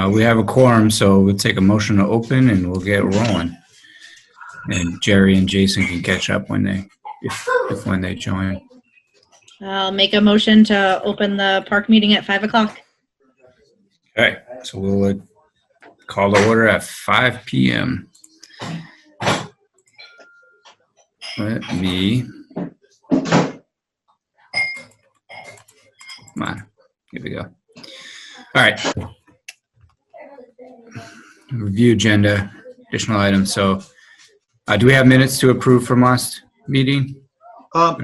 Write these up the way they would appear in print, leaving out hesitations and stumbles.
We have a quorum, so we'll take a motion to open and we'll get rolling. And Jerry and Jason can catch up when they join. I'll make a motion to open the park meeting at 5 o'clock. Okay, so we'll call the order at 5 p.m. Let me, come on, here we go. All right. Review agenda, additional items. So do we have minutes to approve from last meeting? I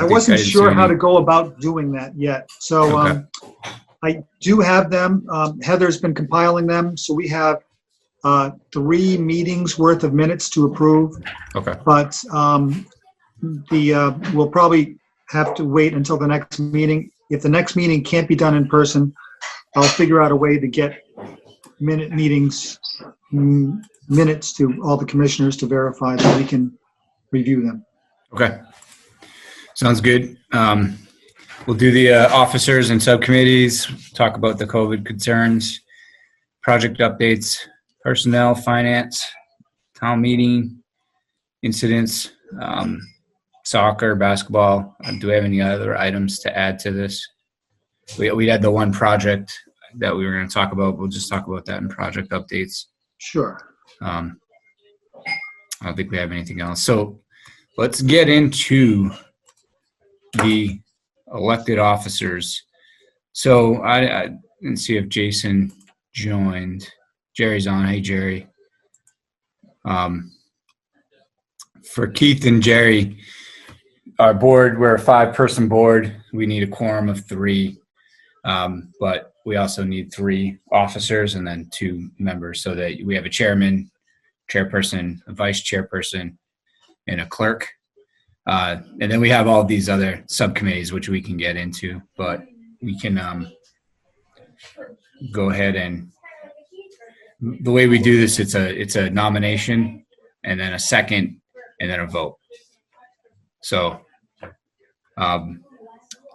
wasn't sure how to go about doing that yet. So Okay. I do have them. Heather's been compiling them. So we have 3 meetings worth of minutes to approve. Okay. But we'll probably have to wait until the next meeting. If the next meeting can't be done in person, I'll figure out a way to get minutes to all the commissioners to verify that we can review them. Okay. Sounds good. We'll do the officers and subcommittees, talk about the COVID concerns, project updates, personnel, finance, town meeting, incidents, soccer, basketball. Do we have any other items to add to this? We had the one project that we were going to talk about. We'll just talk about that in project updates. Sure. I don't think we have anything else. So let's get into the elected officers. So I didn't see if Jason joined. Jerry's on. Hey, Jerry. For Keith and Jerry, our board, we're a 5-person board. We need a quorum of 3, but we also need 3 officers and then 2 members so that we have a chairman, chairperson, a vice chairperson, and a clerk. And then we have all these other subcommittees, which we can get into, but we can go ahead and the way we do this, it's a nomination and then a second and then a vote. So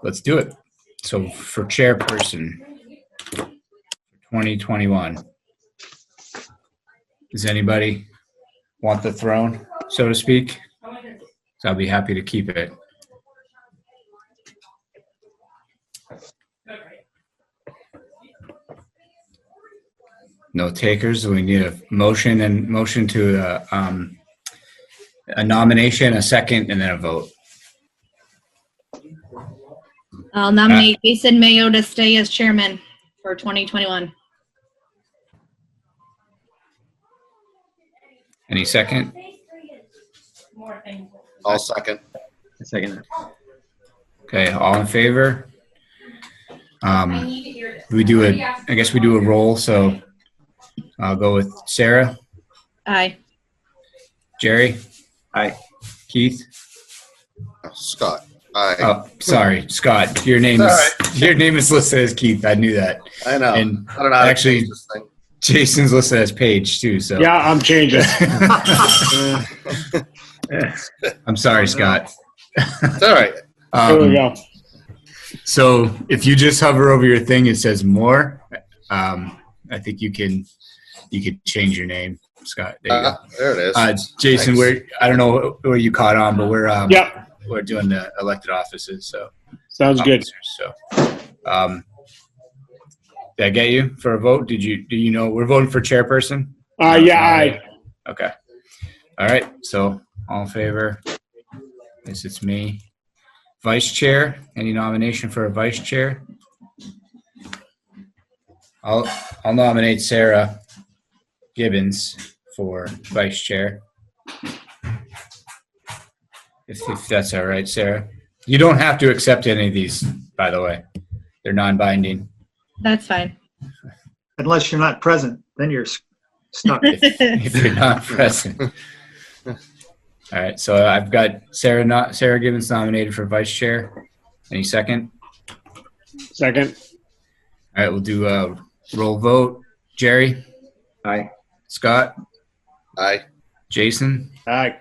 let's do it. So for chairperson 2021, does anybody want the throne, so to speak? So I'll be happy to keep it. No takers. We need a motion to a nomination, a second, and then a vote. I'll nominate Jason Mayo to stay as chairman for 2021. Any second? I'll second. Okay, all in favor? We do I guess we do a roll, so I'll go with Sarah. Aye. Jerry? Aye. Keith? Scott. Aye. Oh, sorry, Scott. Your name is listed as Keith. I knew that. I know. And I don't know how to actually, change this thing. Jason's listed as Paige too. So Yeah, I'm changing. I'm sorry, Scott. It's all right. There we go. So if you just hover over your thing, it says more. I think you can change your name, Scott. There you go. There it is. Jason, Thanks. I don't know where you caught on, but Yep. we're doing the elected offices. So Sounds good. So did I get you for a vote? Do you know we're voting for chairperson? Yeah, aye. Okay. All right. So all in favor? Guess it's me. Vice chair. Any nomination for a vice chair? I'll nominate Sarah Gibbons for vice chair. If that's all right, Sarah. You don't have to accept any of these, by the way. They're non-binding. That's fine. Unless you're not present, then you're stuck. If you're not present. All right, so I've got Sarah Gibbons nominated for vice chair. Any second? Second. All right, we'll do a roll vote. Jerry? Aye. Scott? Aye. Jason? Aye.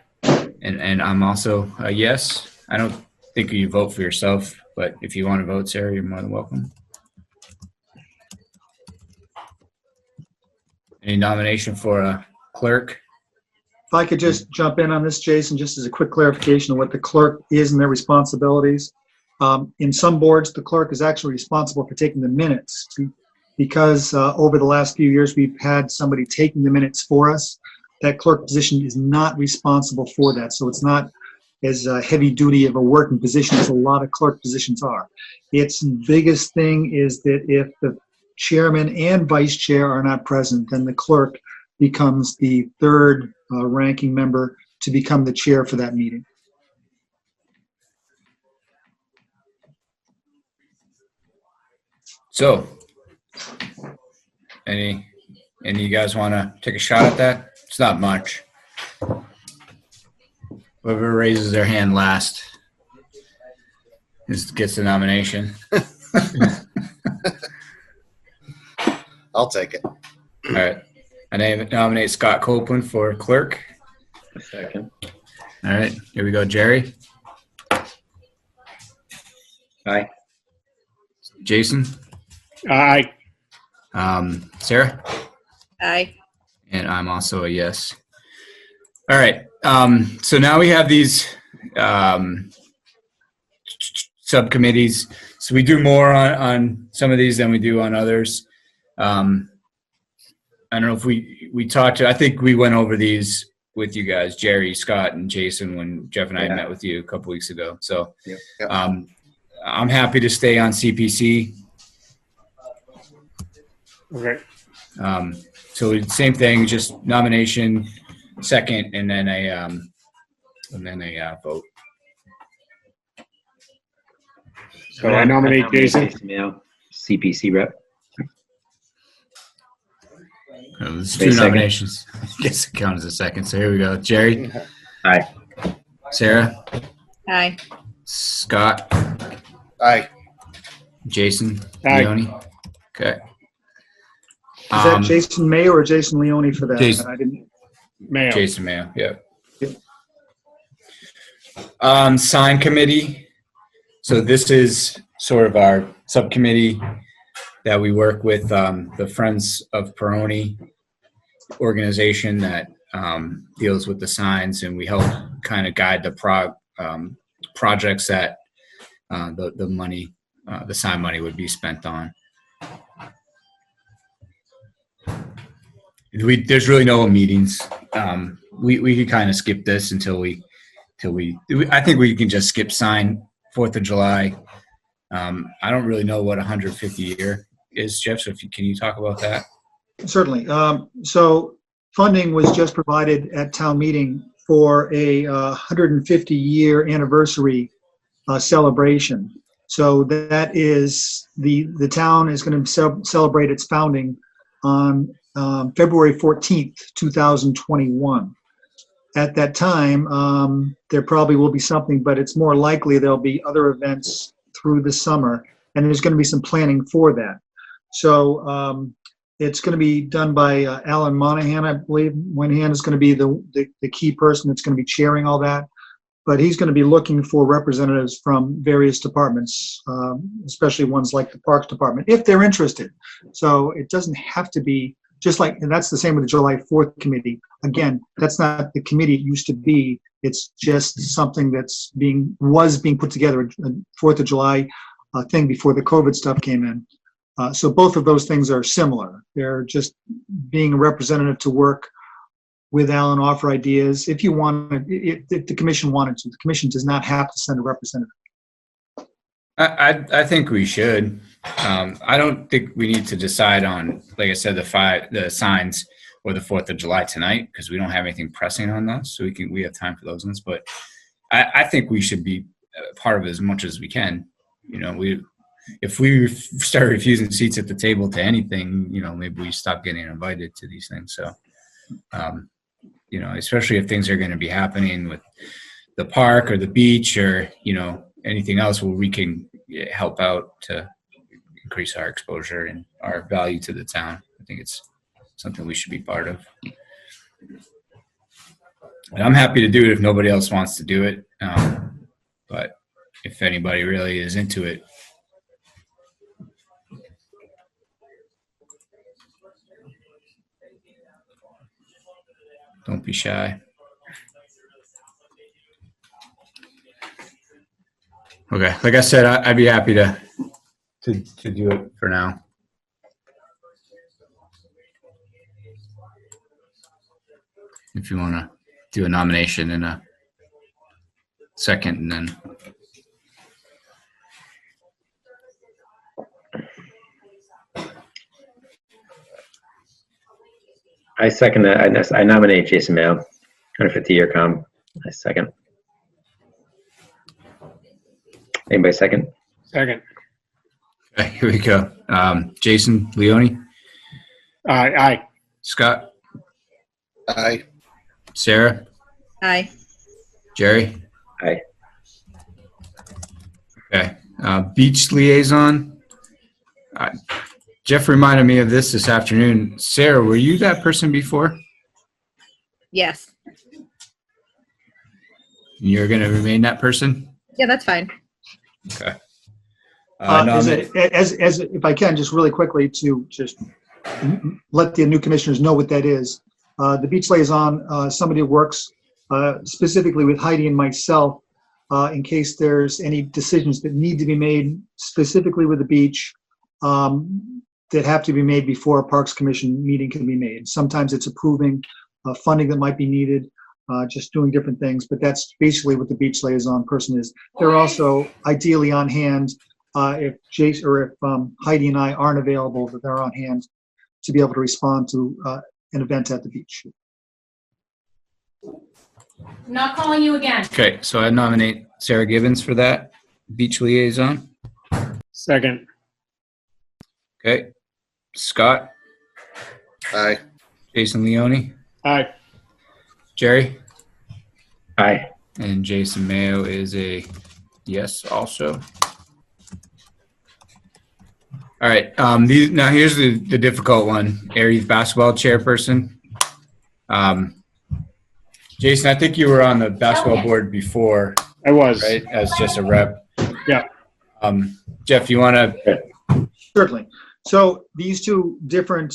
And I'm also a yes. I don't think you vote for yourself, but if you want to vote, Sarah, you're more than welcome. Any nomination for a clerk? If I could just jump in on this, Jason, just as a quick clarification of what the clerk is and their responsibilities. In some boards, the clerk is actually responsible for taking the minutes because over the last few years, we've had somebody taking the minutes for us. That clerk position is not responsible for that. So it's not as heavy duty of a working position as a lot of clerk positions are. Its biggest thing is that if the chairman and vice chair are not present, then the clerk becomes the third ranking member to become the chair for that meeting. So, any of you guys want to take a shot at that? It's not much. Whoever raises their hand last gets the nomination. I'll take it. All right. I nominate Scott Copeland for clerk. A second. All right. Here we go. Jerry. Aye. Jason. Aye. Sarah. Aye. And I'm also a yes. All right. So now we have these subcommittees. So we do more on some of these than we do on others. I don't know if we talked. I think we went over these with you guys, Jerry, Scott, and Jason, when Jeff and I met with you a couple weeks ago. So I'm happy to stay on CPC. Okay. So same thing, just nomination, second, and then a vote. So I nominate Jason. Mayo, CPC rep. There's Wait two a second. nominations. I guess it counts as a second. So here we go. Jerry, Aye. Sarah, Aye. Scott, Aye. Jason, Aye. Leone. Okay. Is that Jason Mayo or Jason Leone for that? Jason. I didn't. Mayo. Jason Mayo, yeah. Yep. Sign committee. So this is sort of our subcommittee that we work with the Friends of Peroni organization that deals with the signs, and we help kind of guide the projects that the money, the sign money would be spent on. There's really no meetings. We could kind of skip this until I think we can just skip sign 4th of July. I don't really know what 150 year is, Jeff. So can you talk about that? Certainly. So funding was just provided at town meeting for a 150-year anniversary celebration. So that is the town is going to celebrate its founding on February 14th, 2021. At that time, there probably will be something, but it's more likely there'll be other events through the summer, and there's going to be some planning for that. So it's going to be done by Alan Monahan, I believe. Monahan is going to be the key person that's going to be chairing all that. But he's going to be looking for representatives from various departments, especially ones like the Parks Department, if they're interested. So it doesn't have to be just like, and that's the same with the July 4th committee. Again, that's not the committee it used to be. It's just something that's was being put together, a 4th of July thing before the COVID stuff came in. So both of those things are similar. They're just being a representative to work with Alan, offer ideas. If you want, if the commission wanted to, the commission does not have to send a representative. I think we should. I don't think we need to decide on, like I said, the signs or the 4th of July tonight, because we don't have anything pressing on those. So we have time for those ones. But I think we should be part of it as much as we can. You know, if we start refusing seats at the table to anything, you know, maybe we stop getting invited to these things. So, you know, especially if things are going to be happening with the park or the beach or, you know, anything else where we can help out to increase our exposure and our value to the town. I think it's something we should be part of. And I'm happy to do it if nobody else wants to do it. But if anybody really is into it. Don't be shy. Okay, like I said, I'd be happy to do it for now. If you want to do a nomination in a second, and then I second that. I nominate Jason Mayo, 150-year comp. I second. Anybody second? Second. okay, here we go. Jason, Leone, Aye. Scott, Aye. Sarah, Aye. Jerry. Aye. Okay. Beach liaison. Jeff reminded me of this afternoon. Sarah, were you that person before? Yes. You're going to remain that person? Yeah, that's fine. Okay. If I can, just really quickly to just let the new commissioners know what that is. The beach liaison, somebody who works specifically with Heidi and myself in case there's any decisions that need to be made specifically with the beach that have to be made before a Parks Commission meeting can be made. Sometimes it's approving funding that might be needed, just doing different things, but that's basically what the beach liaison person is. They're also ideally on hand if Jason or if Heidi and I aren't available, that they're on hand to be able to respond to an event at the beach. I'm not calling you again. Okay, so I nominate Sarah Gibbons for that beach liaison. Second. Okay. Scott, Aye. Jason Leone, Aye. Jerry, Aye. and Jason Mayo is a yes also. All right. Now here's the difficult one. Air Youth Basketball chairperson. Jason, I think you were on the basketball board before, I was. right? As just a rep. Yeah. Jeff, you want to? Certainly. So these two different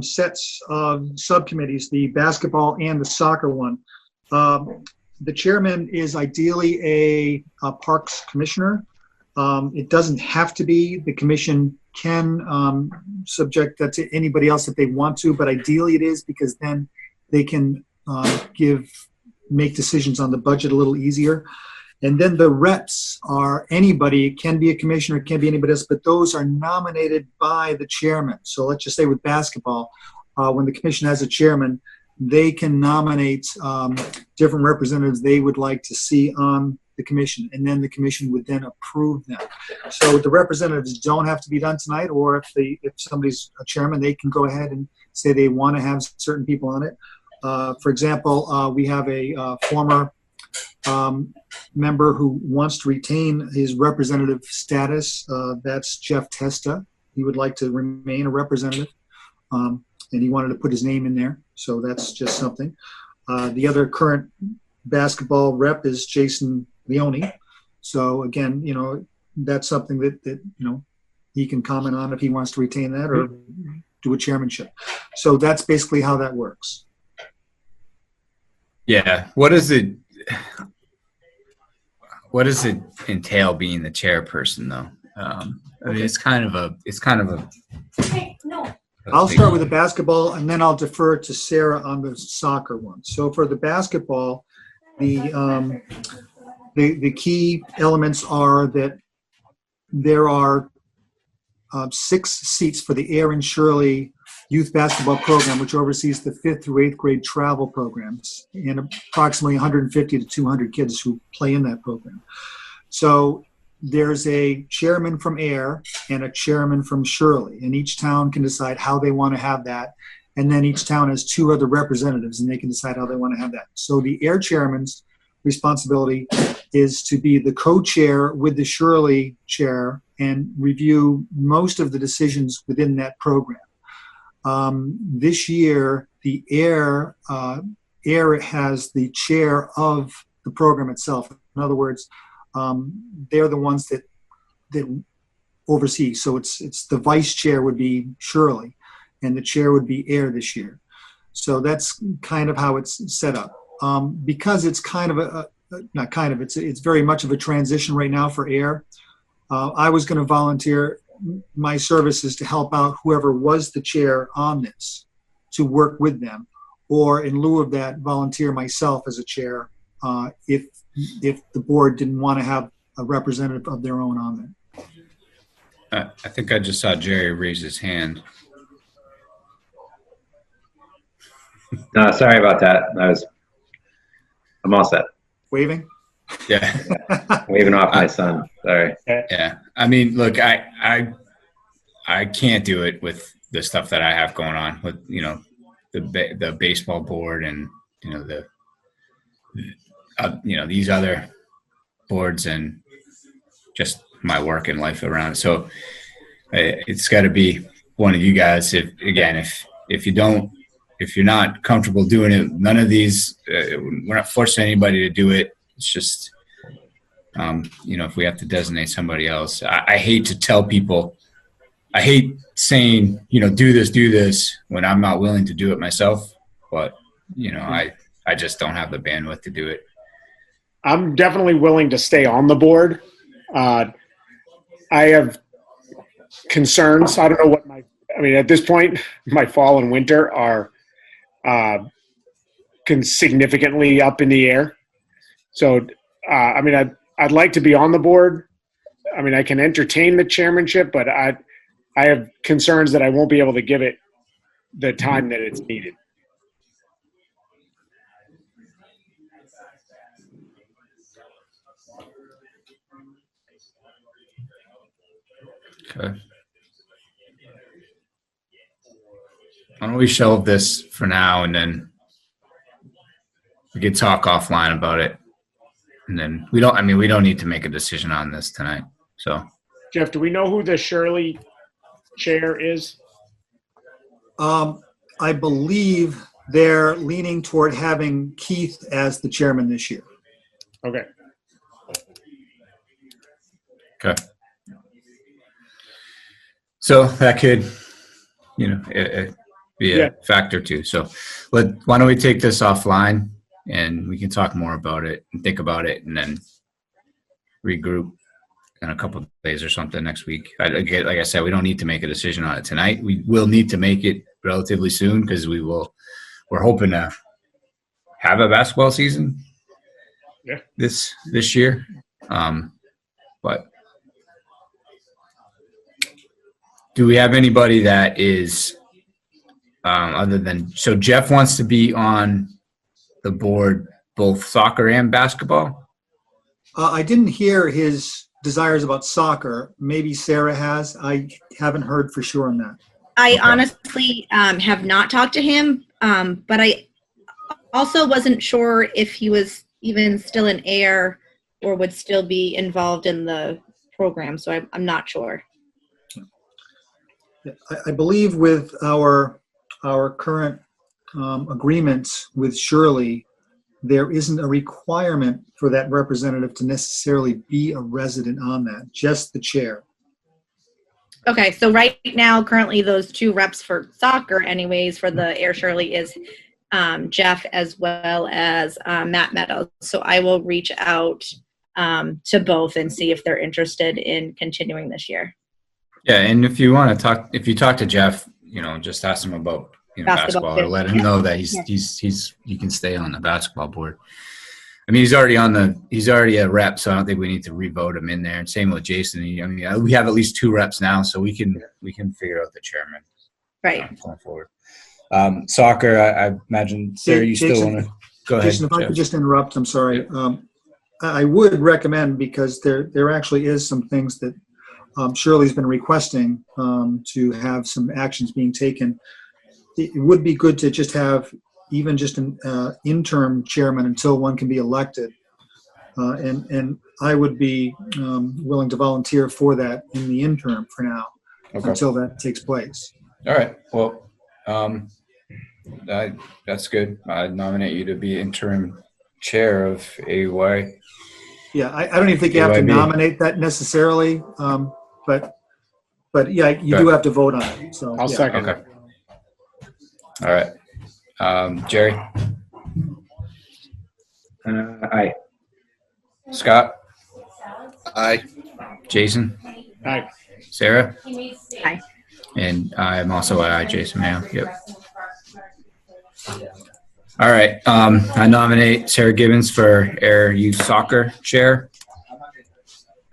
sets of subcommittees, the basketball and the soccer one, the chairman is ideally a parks commissioner. It doesn't have to be. The commission can subject that to anybody else if they want to, but ideally it is because then they can make decisions on the budget a little easier. And then the reps are anybody. It can be a commissioner, it can be anybody else, but those are nominated by the chairman. So let's just say with basketball, when the commission has a chairman, they can nominate different representatives they would like to see on the commission, and then the commission would then approve them. So the representatives don't have to be done tonight, or if somebody's a chairman, they can go ahead and say they want to have certain people on it. For example, we have a former member who wants to retain his representative status. That's Jeff Testa. He would like to remain a representative, and he wanted to put his name in there. So that's just something. The other current basketball rep is Jason Leone. So again, that's something that he can comment on if he wants to retain that or do a chairmanship. So that's basically how that works. Yeah. What does it entail being the chairperson though? I mean, it's kind of a. Hey, no. I'll start with the basketball and then I'll defer to Sarah on the soccer one. So for the basketball, the key elements are that there are 6 seats for the Ayer and Shirley youth basketball program, which oversees the 5th through 8th grade travel programs and approximately 150 to 200 kids who play in that program. So there's a chairman from Ayer and a chairman from Shirley, and each town can decide how they want to have that. And then each town has 2 other representatives, and they can decide how they want to have that. So the Ayer chairman's responsibility is to be the co-chair with the Shirley chair and review most of the decisions within that program. This year, the Ayer has the chair of the program itself. In other words, they're the ones that oversee. So it's the vice chair would be Shirley, and the chair would be Ayer this year. So that's kind of how it's set up. Because it's kind of not kind of, it's very much of a transition right now for Ayer. I was going to volunteer my services to help out whoever was the chair on this, to work with them, or in lieu of that, volunteer myself as a chair if the board didn't want to have a representative of their own on there. I think I just saw Jerry raise his hand. No, sorry about that. I'm all set. Waving? Yeah. Waving off my son. Sorry. Yeah. I mean, look, I can't do it with the stuff that I have going on with, the baseball board and, these other boards and just my work and life around it. So it's got to be one of you guys. If you're not comfortable doing it, none of these, we're not forcing anybody to do it. It's just, if we have to designate somebody else, I hate to tell people, I hate saying, do this when I'm not willing to do it myself. But, I just don't have the bandwidth to do it. I'm definitely willing to stay on the board. I have concerns. I don't know what at this point, my fall and winter are significantly up in the air. So, I'd like to be on the board. I can entertain the chairmanship, but I have concerns that I won't be able to give it the time that it's needed. Okay. Why don't we shelve this for now, and then we could talk offline about it. And then we don't need to make a decision on this tonight. So, Jeff, do we know who the Shirley chair is? I believe they're leaning toward having Keith as the chairman this year. Okay. okay. So that could, be a factor too. So why don't we take this offline and we can talk more about it and think about it and then regroup in a couple of days or something next week. Like I said, we don't need to make a decision on it tonight. We will need to make it relatively soon because we're hoping to have a basketball season this year. But do we have anybody that is so Jeff wants to be on the board, both soccer and basketball? I didn't hear his desires about soccer. Maybe Sarah has. I haven't heard for sure on that. I honestly have not talked to him, but I also wasn't sure if he was even still in Ayer or would still be involved in the program. So I'm not sure. I believe with our current agreements with Shirley, there isn't a requirement for that representative to necessarily be a resident on that, just the chair. Okay, so right now, currently, those two reps for soccer, anyways, for the Ayer Shirley is Jeff as well as Matt Meadows. So I will reach out to both and see if they're interested in continuing this year. Yeah, and if you want to talk, if you talk to Jeff, just ask him about basketball or let him know that he can stay on the basketball board. He's already a rep, so I don't think we need to re-vote him in there. And same with Jason. We have at least 2 reps now, so we can figure out the chairman. Right. Going forward. Soccer, I imagine, Sarah, you still want to go ahead. Jason, if I could just interrupt, I'm sorry. I would recommend, because there actually is some things that Shirley's been requesting to have some actions being taken. It would be good to just have even just an interim chairman until one can be elected. And I would be willing to volunteer for that in the interim for now, until that takes place. All right. Well, that's good. I nominate you to be interim chair of AY. Yeah, I don't even think you have to nominate that necessarily, but yeah, you do have to vote on it. So I'll second. Okay. All right. Jerry, Aye. Scott, Aye. Jason, Aye. Sarah, Aye. and I'm also aye, Jason Mayo. Yep. All right. I nominate Sarah Gibbons for Air Youth Soccer Chair.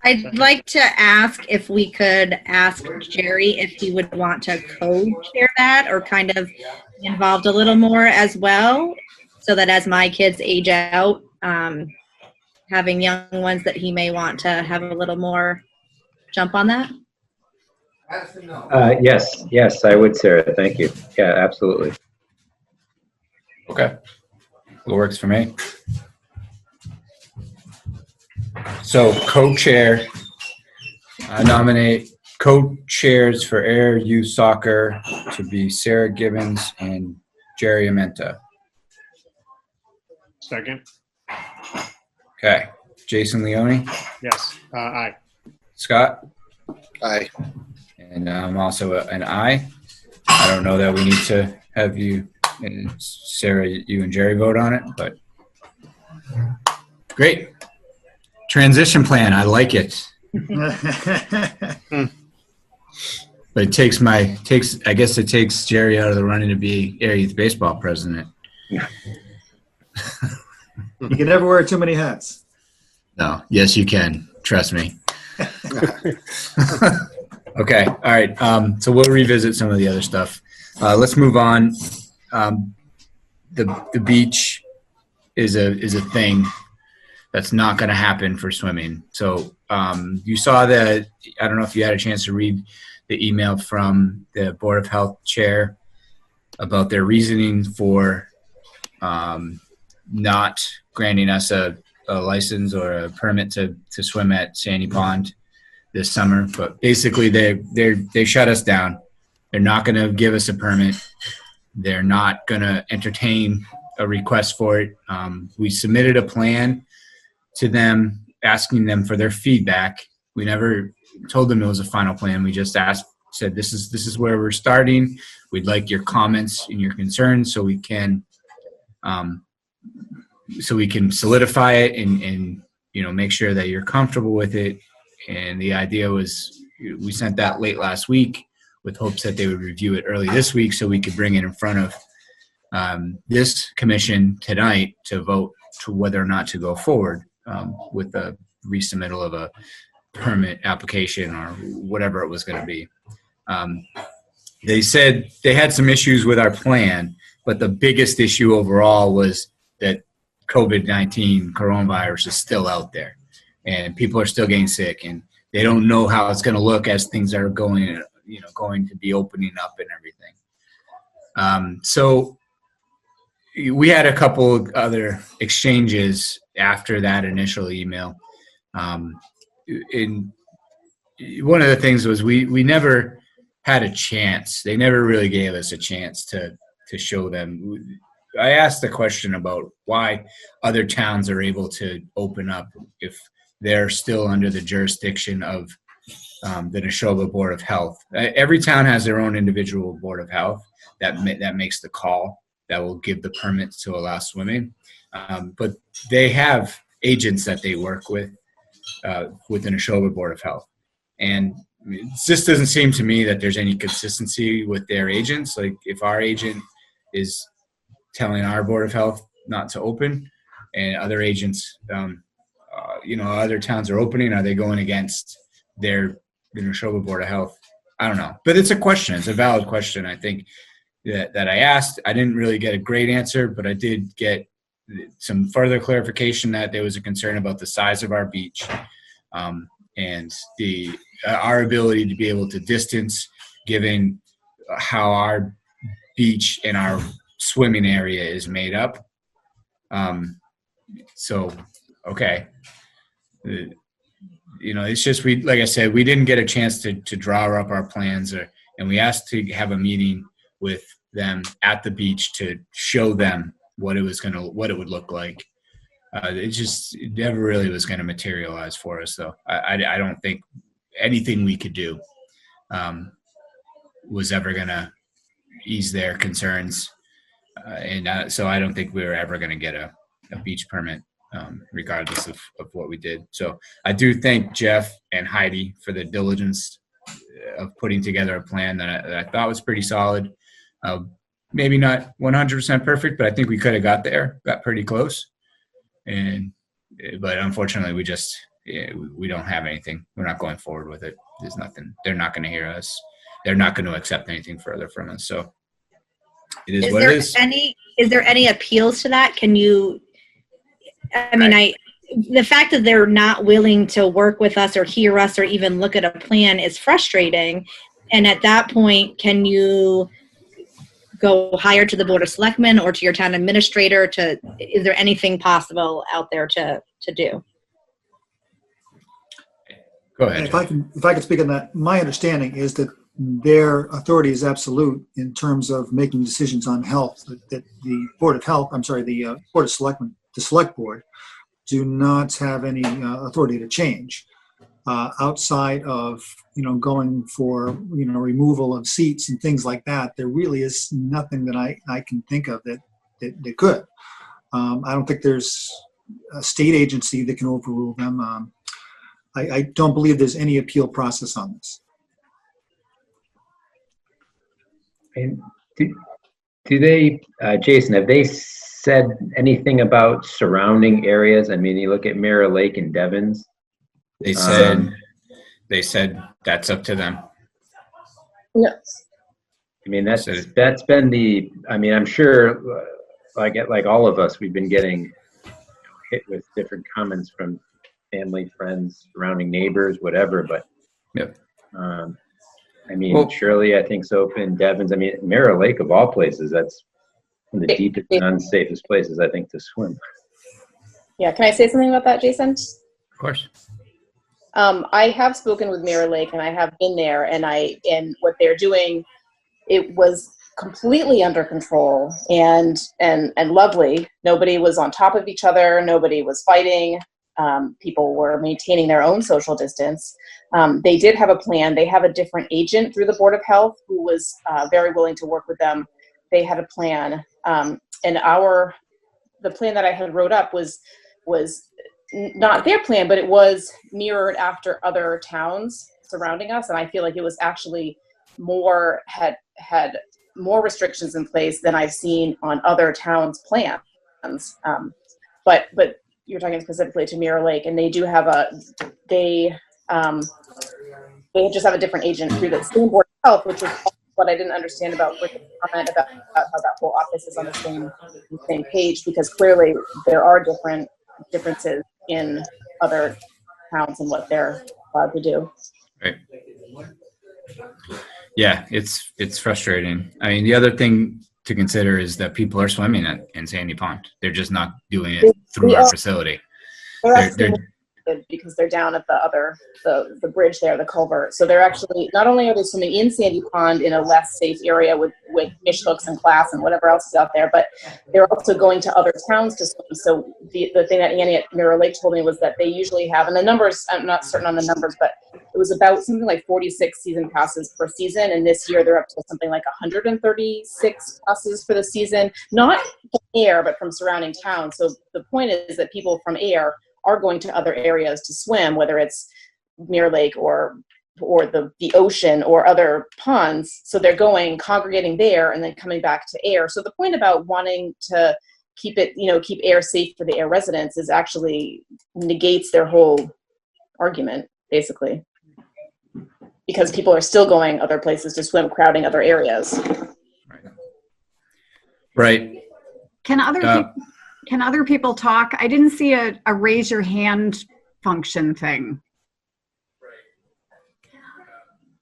I'd like to ask if we could ask Jerry if he would want to co-chair that or kind of be involved a little more as well, so that as my kids age out, having young ones that he may want to have a little more jump on that. Yes, I would, Sarah. Thank you. Yeah, absolutely. Okay. It works for me. So co-chair, I nominate co-chairs for Air Youth Soccer to be Sarah Gibbons and Jerry Amenta. Second. Okay. Jason Leone, Yes. Aye. Scott, Aye. and I'm also an aye. I don't know that we need to have you and Sarah, you and Jerry vote on it, but great. Transition plan, I like it. But I guess it takes Jerry out of the running to be Air Youth Baseball president. You can never wear too many hats. No, yes, you can. Trust me. Okay, all right. So we'll revisit some of the other stuff. Let's move on. The beach is a thing that's not going to happen for swimming. So you saw that. I don't know if you had a chance to read the email from the Board of Health chair about their reasoning for not granting us a license or a permit to swim at Sandy Pond this summer. But basically, they shut us down. They're not going to give us a permit. They're not going to entertain a request for it. We submitted a plan to them, asking them for their feedback. We never told them it was a final plan. We just said, this is where we're starting. We'd like your comments and your concerns so we can solidify it and make sure that you're comfortable with it. And the idea was we sent that late last week with hopes that they would review it early this week so we could bring it in front of this commission tonight to vote to whether or not to go forward with the resubmittal of a permit application or whatever it was going to be. They said they had some issues with our plan, but the biggest issue overall was that COVID-19 coronavirus is still out there and people are still getting sick and they don't know how it's going to look as things are going to be opening up and everything. So we had a couple of other exchanges after that initial email. And one of the things was we never had a chance. They never really gave us a chance to show them. I asked the question about why other towns are able to open up if they're still under the jurisdiction of the Neshoba Board of Health. Every town has their own individual Board of Health that makes the call that will give the permits to allow swimming. But they have agents that they work with the Neshoba Board of Health. And it just doesn't seem to me that there's any consistency with their agents. Like if our agent is telling our Board of Health not to open and other agents, other towns are opening, are they going against the Neshoba Board of Health? I don't know. But it's a question. It's a valid question, I think, that I asked. I didn't really get a great answer, but I did get some further clarification that there was a concern about the size of our beach and our ability to be able to distance, given how our beach and our swimming area is made up. Okay. It's just like I said, we didn't get a chance to draw up our plans, and we asked to have a meeting with them at the beach to show them what it would look like. It never really was going to materialize for us, though. I don't think anything we could do was ever going to ease their concerns. So I don't think we were ever going to get a beach permit, regardless of what we did. So I do thank Jeff and Heidi for the diligence of putting together a plan that I thought was pretty solid. Maybe not 100% perfect, but I think we could have got pretty close. But unfortunately, we don't have anything. We're not going forward with it. There's nothing. They're not going to hear us. They're not going to accept anything further from us. So it is what it is. Is there any appeals to that? Can you, the fact that they're not willing to work with us or hear us or even look at a plan is frustrating. And at that point, can you go higher to the Board of Selectmen or to your town administrator is there anything possible out there to do? Go ahead. If I could speak on that, my understanding is that their authority is absolute in terms of making decisions on health, that the Board of Health, the Board of Selectmen, the Select Board, do not have any authority to change. Outside of, going for, removal of seats and things like that, there really is nothing that I can think of that could. I don't think there's a state agency that can overrule them. I don't believe there's any appeal process on this. And do they, Jason, have they said anything about surrounding areas? I mean, you look at Mirror Lake and Devons. They said that's up to them. Yes. I mean, that's been I'm sure, like all of us, we've been getting hit with different comments from family, friends, surrounding neighbors, whatever. But yep. Shirley, I think, is open. Devon's. Mirror Lake, of all places, that's one of the deepest and unsafest places, I think, to swim. Yeah. Can I say something about that, Jason? Of course. I have spoken with Mirror Lake, and I have been there, and what they're doing, it was completely under control and lovely. Nobody was on top of each other. Nobody was fighting. People were maintaining their own social distance. They did have a plan. They have a different agent through the Board of Health who was very willing to work with them. They had a plan, and the plan that I had wrote up was not their plan, but it was mirrored after other towns surrounding us, and I feel like it was actually had more restrictions in place than I've seen on other towns' plans. But you're talking specifically to Mirror Lake, and they do have they just have a different agent through the same Board of Health, which was what I didn't understand about Rick's comment about how that whole office is on the same page, because clearly there are differences in other towns and what they're allowed to do. Right. Yeah, it's frustrating. The other thing to consider is that people are swimming in Sandy Pond. They're just not doing it through our facility. They're because they're down at the bridge there, the culvert. So they're actually, not only are they swimming in Sandy Pond in a less safe area with fish hooks and class and whatever else is out there, but they're also going to other towns to swim. So the thing that Annie at Mirror Lake told me was that they usually have, and the numbers, I'm not certain on the numbers, but it was about something like 46 season passes per season. And this year they're up to something like 136 passes for the season, not from Ayer, but from surrounding towns. So the point is that people from Ayer are going to other areas to swim, whether it's Mirror Lake or the ocean or other ponds. So they're congregating there and then coming back to Ayer. So the point about wanting to keep Ayer safe for the Ayer residents is actually negates their whole argument, basically, because people are still going other places to swim, crowding other areas. Right. Can other people talk? I didn't see a raise your hand function thing.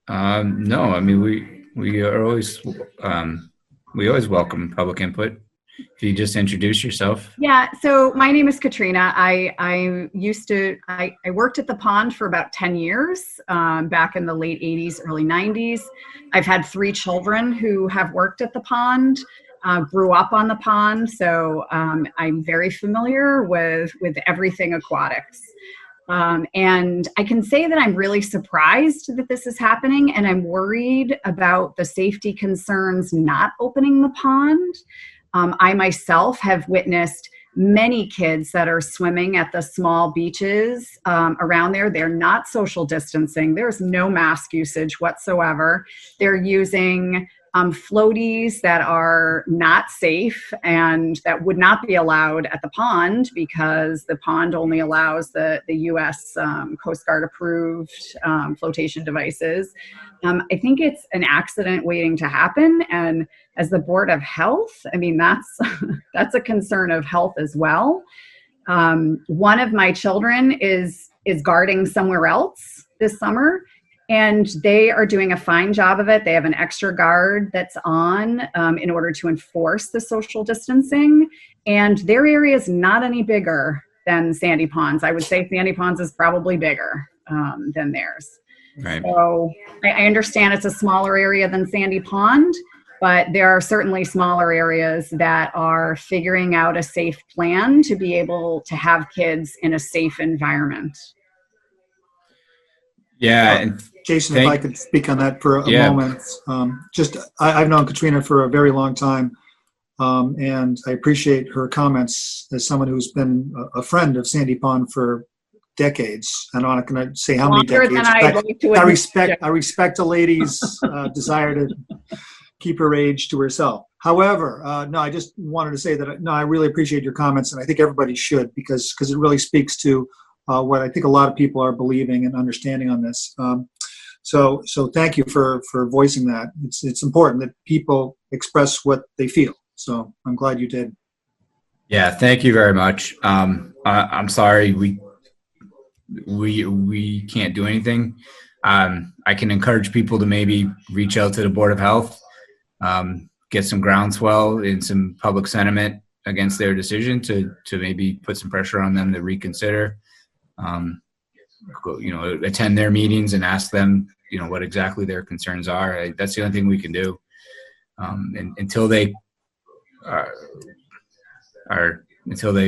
No, we are always we always welcome public input. If you just introduce yourself. Yeah. So my name is Katrina. I worked at the pond for about 10 years, back in the late 80s, early 90s. I've had 3 children who have worked at the pond. Grew up on the pond, so I'm very familiar with everything aquatics. And I can say that I'm really surprised that this is happening, and I'm worried about the safety concerns not opening the pond. I myself have witnessed many kids that are swimming at the small beaches around there. They're not social distancing. There's no mask usage whatsoever. They're using floaties that are not safe and that would not be allowed at the pond because the pond only allows the U.S. Coast Guard approved flotation devices. I think it's an accident waiting to happen. And as the Board of Health, I mean, that's a concern of health as well. One of my children is guarding somewhere else this summer, and they are doing a fine job of it. They have an extra guard that's on in order to enforce the social distancing, and their area is not any bigger than Sandy Ponds. I would say Sandy Ponds is probably bigger than theirs. Right. So I understand it's a smaller area than Sandy Pond, but there are certainly smaller areas that are figuring out a safe plan to be able to have kids in a safe environment. Yeah. And Jason, if I could speak on that for a Yeah. moment. I've known Katrina for a very long time, and I appreciate her comments as someone who's been a friend of Sandy Pond for decades. I'm not going to say how many Longer decades. than I'd like to admit. I respect a lady's desire to keep her age to herself. However, no, I just wanted to say that, no, I really appreciate your comments, and I think everybody should, because it really speaks to what I think a lot of people are believing and understanding on this. So thank you for voicing that. It's important that people express what they feel. So I'm glad you did. Yeah, thank you very much. I'm sorry we can't do anything. I can encourage people to maybe reach out to the Board of Health, get some groundswell and some public sentiment against their decision to maybe put some pressure on them to reconsider. Attend their meetings and ask them, what exactly their concerns are. That's the only thing we can do. And until they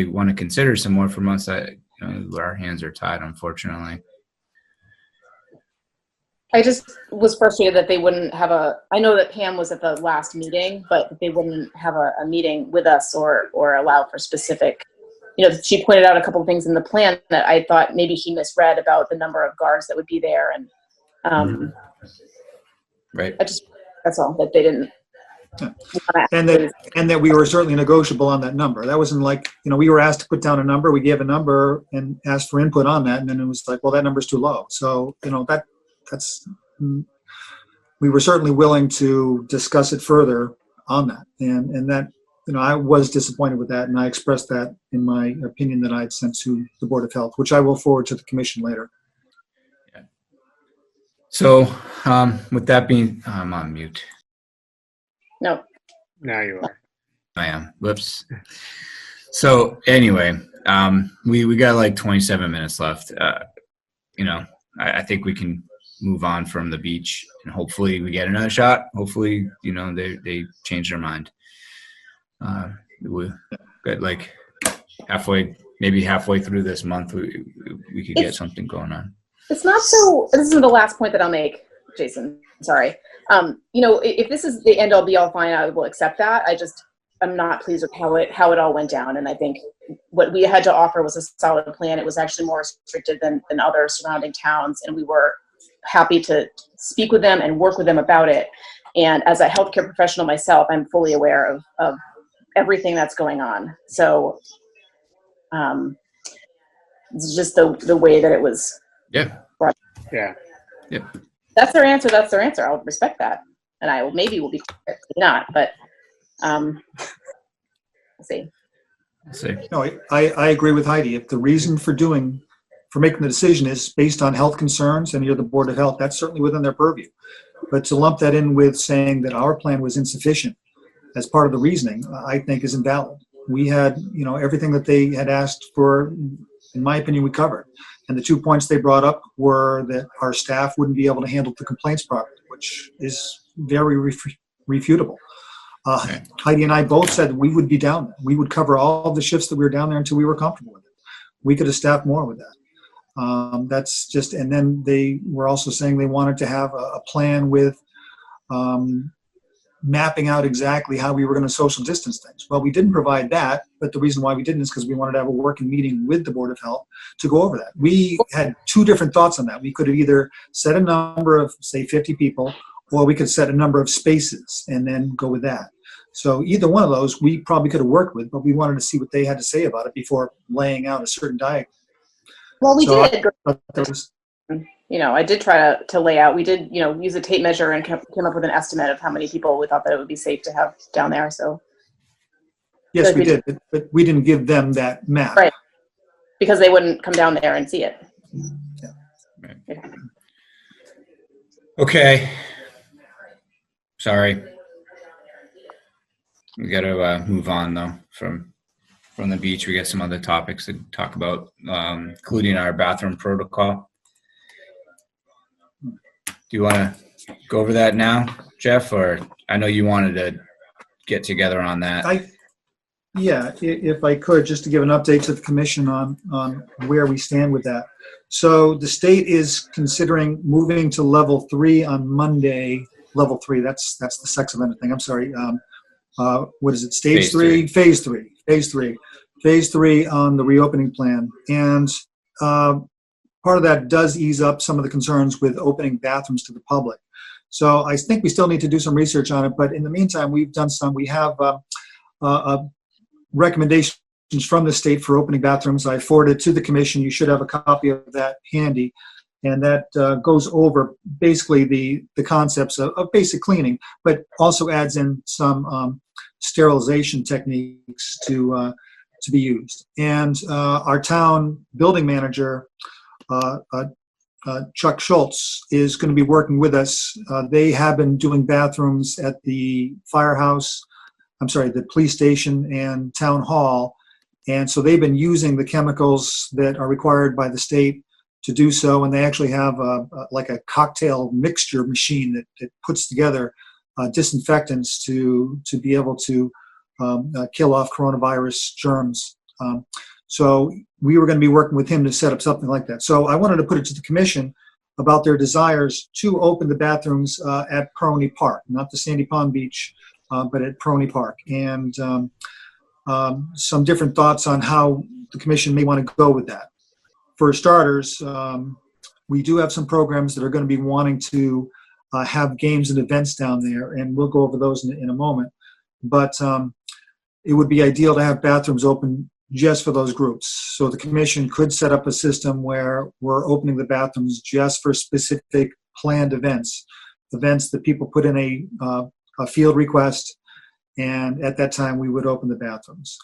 want to consider some more from us, our hands are tied, unfortunately. I just was frustrated that they wouldn't have I know that Pam was at the last meeting, but they wouldn't have a meeting with us or allow for specific, she pointed out a couple of things in the plan that I thought maybe he misread about the number of guards that would be there. And right. That's all, that they didn't. And that we were certainly negotiable on that number. That wasn't like, we were asked to put down a number, we gave a number and asked for input on that. And then it was like, well, that number's too low. So, we were certainly willing to discuss it further on that. And that, I was disappointed with that. And I expressed that in my opinion that I had sent to the Board of Health, which I will forward to the commission later. Yeah. So with that being, I'm on mute. No. Now you are. I am. Whoops. So anyway, we got like 27 minutes left. I think we can move on from the beach and hopefully we get another shot. Hopefully, they change their mind. We got like maybe halfway through this month, we could get something going on. It's not so, this is the last point that I'll make, Jason, sorry. If this is the end all be all, fine, I will accept that. I'm not pleased with how it all went down. And I think what we had to offer was a solid plan. It was actually more restricted than other surrounding towns. And we were happy to speak with them and work with them about it. And as a healthcare professional myself, I'm fully aware of everything that's going on. So it's just the way that it was. Yeah. Brought. Yeah. Yep. That's their answer. That's their answer. I'll respect that. And maybe will be quick, maybe not, but we'll see. No, I agree with Heidi. If the reason for making the decision is based on health concerns and you're the Board of Health, that's certainly within their purview. But to lump that in with saying that our plan was insufficient as part of the reasoning, I think is invalid. We had, everything that they had asked for, in my opinion, we covered. And the 2 points they brought up were that our staff wouldn't be able to handle the complaints properly, which is very refutable. Heidi and I both said we would be down there. We would cover all of the shifts that we were down there until we were comfortable with it. We could have staffed more with that. That's just, and then they were also saying they wanted to have a plan with mapping out exactly how we were going to social distance things. Well, we didn't provide that, but the reason why we didn't is because we wanted to have a working meeting with the Board of Health to go over that. We had two different thoughts on that. We could have either set a number of, say, 50 people, or we could set a number of spaces and then go with that. So either one of those we probably could have worked with, but we wanted to see what they had to say about it before laying out a certain diagram. Well, we So did. that was, I did try to lay out. We did, use a tape measure and came up with an estimate of how many people we thought that it would be safe to have down there. So yes, Good, we we did, but we didn't give them that map. Right. because they wouldn't come down there and see it. Okay. Sorry. We got to move on though from the beach. We got some other topics to talk about, including our bathroom protocol. Do you want to go over that now, Jeff? Or I know you wanted to get together on that. Yeah, if I could, just to give an update to the commission on where we stand with that. So the state is considering moving to level 3 on Monday. Level 3, that's the sex offender thing. I'm sorry. What is it? Stage Phase 3? Phase 3. Phase 3. Phase 3 on the reopening plan. And part of that does ease up some of the concerns with opening bathrooms to the public. So I think we still need to do some research on it. But in the meantime, we have recommendations from the state for opening bathrooms. I forwarded to the commission. You should have a copy of that handy. And that goes over basically the concepts of basic cleaning, but also adds in some sterilization techniques to be used. And our town building manager, Chuck Schultz, is going to be working with us. They have been doing bathrooms at the the police station and town hall. And so they've been using the chemicals that are required by the state to do so. And they actually have like a cocktail mixture machine that puts together disinfectants to be able to kill off coronavirus germs. So we were going to be working with him to set up something like that. So I wanted to put it to the commission about their desires to open the bathrooms at Peroni Park, not the Sandy Pond Beach, but at Peroni Park. And some different thoughts on how the commission may want to go with that. For starters, we do have some programs that are going to be wanting to have games and events down there, and we'll go over those in a moment. But it would be ideal to have bathrooms open just for those groups. So the commission could set up a system where we're opening the bathrooms just for specific planned events that people put in a field request, and at that time we would open the bathrooms.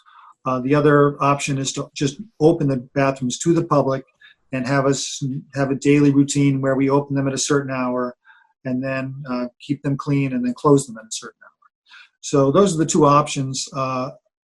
The other option is to just open the bathrooms to the public and have a daily routine where we open them at a certain hour and then keep them clean and then close them at a certain hour. So those are the two options.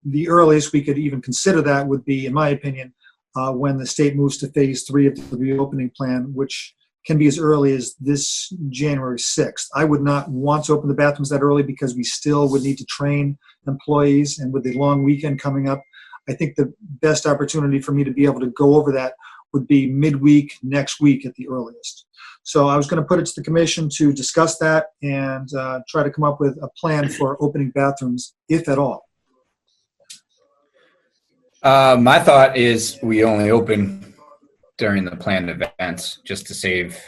The earliest we could even consider that would be, in my opinion, when the state moves to phase 3 of the reopening plan, which can be as early as this January 6th. I would not want to open the bathrooms that early because we still would need to train employees, and with the long weekend coming up, I think the best opportunity for me to be able to go over that would be midweek next week at the earliest. So I was going to put it to the commission to discuss that and try to come up with a plan for opening bathrooms, if at all. My thought is we only open during the planned events just to save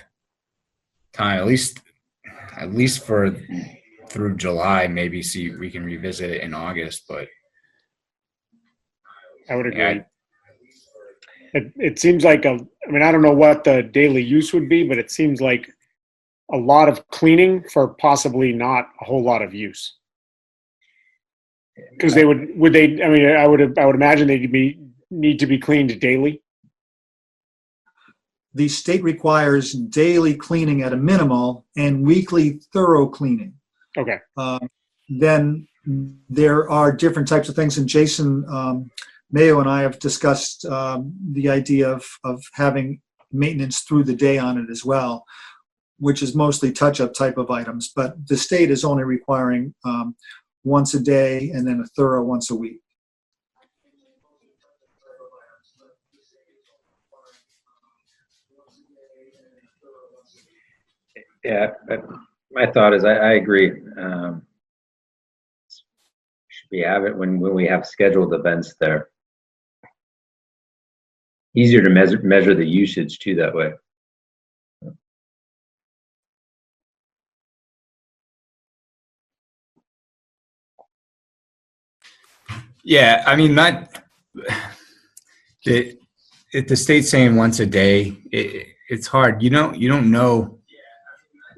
time, at least for through July. Maybe see we can revisit it in August, but I would agree. Yeah. It seems like I don't know what the daily use would be, but it seems like a lot of cleaning for possibly not a whole lot of use. Because I would imagine they'd need to be cleaned daily. The state requires daily cleaning at a minimal and weekly thorough cleaning. Okay. Then there are different types of things, and Jason Mayo and I have discussed the idea of having maintenance through the day on it as well, which is mostly touch-up type of items. But the state is only requiring once a day and then a thorough once a week. Yeah, my thought is I agree. We have it when we have scheduled events there. Easier to measure the usage too that way. Yeah, I mean, if the state's saying once a day, it's hard. You don't know.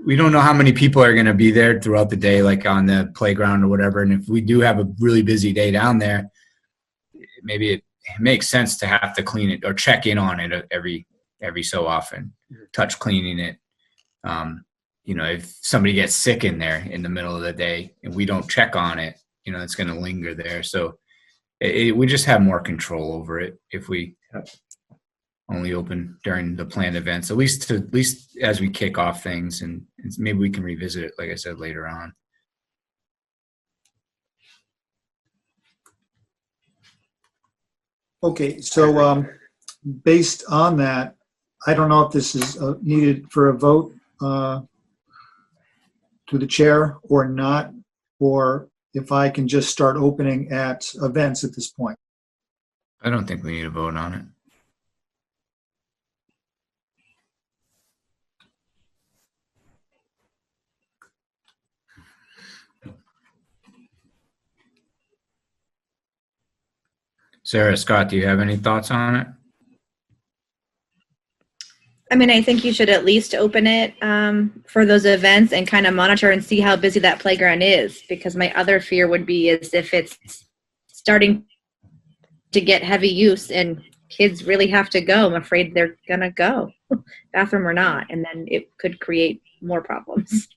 We don't know how many people are going to be there throughout the day, like on the playground or whatever. And if we do have a really busy day down there, maybe it makes sense to have to clean it or check in on it every so often, touch cleaning it. If somebody gets sick in there in the middle of the day and we don't check on it, it's going to linger there. So we just have more control over it if we only open during the planned events, at least as we kick off things, and maybe we can revisit it, like I said, later on. Okay, so based on that, I don't know if this is needed for a vote to the chair or not, or if I can just start opening at events at this point. I don't think we need a vote on it. Sarah, Scott, do you have any thoughts on it? I mean, I think you should at least open it for those events and kind of monitor and see how busy that playground is, because my other fear would be is if it's starting to get heavy use and kids really have to go, I'm afraid they're going to go, bathroom or not, and then it could create more problems.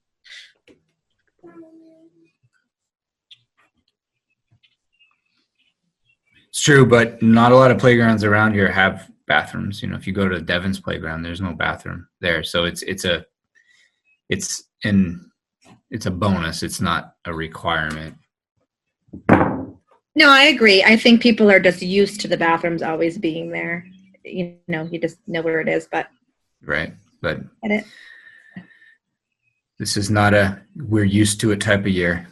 It's true, but not a lot of playgrounds around here have bathrooms. If you go to Devon's playground, there's no bathroom there. So it's a bonus. It's not a requirement. No, I agree. I think people are just used to the bathrooms always being there. You just know where it is, but. Right. But Get it. This is not we're used to it type of year.